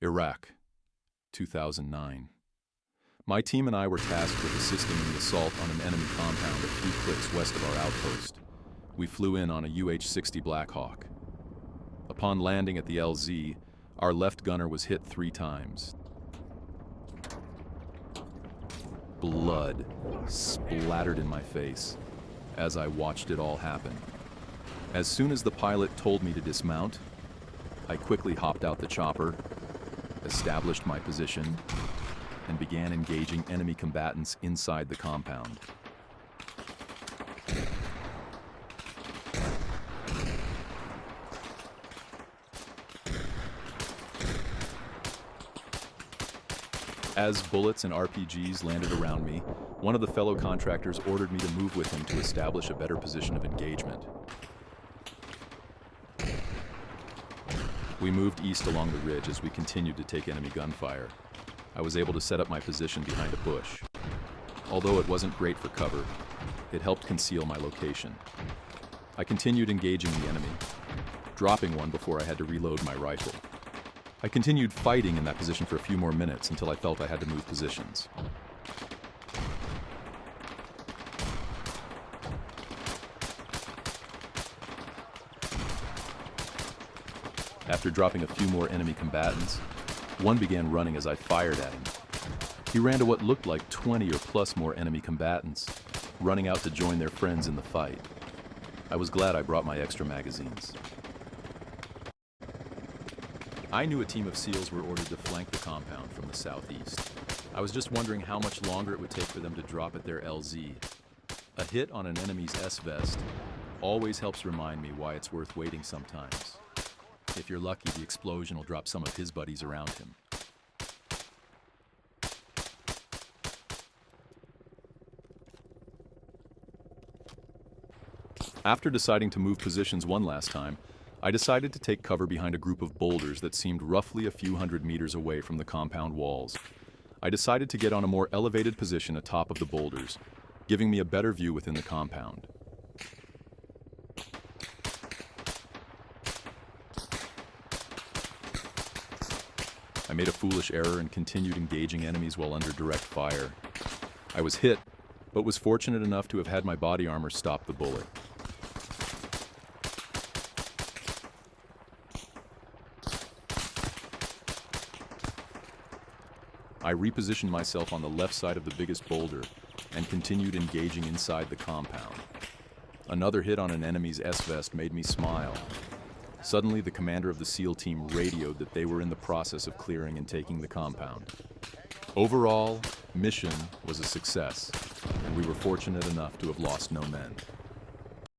Iraq, 2009. My team and I were tasked with assisting in the assault on an enemy compound a few clicks west of our outpost. We flew in on a UH-60 Blackhawk. Upon landing at the LZ, our left gunner was hit 3 times. Blood splattered in my face as I watched it all happen. As soon as the pilot told me to dismount, I quickly hopped out the chopper, established my position, and began engaging enemy combatants inside the compound. As bullets and RPGs landed around me, one of the fellow contractors ordered me to move with him to establish a better position of engagement. We moved east along the ridge as we continued to take enemy gunfire. I was able to set up my position behind a bush. Although it wasn't great for cover, it helped conceal my location. I continued engaging the enemy, dropping one before I had to reload my rifle. I continued fighting in that position for a few more minutes until I felt I had to move positions. After dropping a few more enemy combatants, one began running as I fired at him. He ran to what looked like 20 or plus more enemy combatants, running out to join their friends in the fight. I was glad I brought my extra magazines. I knew a team of SEALs were ordered to flank the compound from the southeast. I was just wondering how much longer it would take for them to drop at their LZ. A hit on an enemy's S-vest always helps remind me why it's worth waiting sometimes. If you're lucky, the explosion will drop some of his buddies around him. After deciding to move positions one last time, I decided to take cover behind a group of boulders that seemed roughly a few hundred meters away from the compound walls. I decided to get on a more elevated position atop of the boulders, giving me a better view within the compound. I made a foolish error and continued engaging enemies while under direct fire. I was hit, but was fortunate enough to have had my body armor stop the bullet. I repositioned myself on the left side of the biggest boulder and continued engaging inside the compound. Another hit on an enemy's S-vest made me smile. Suddenly, the commander of the SEAL team radioed that they were in the process of clearing and taking the compound. Overall, mission was a success, and we were fortunate enough to have lost no men.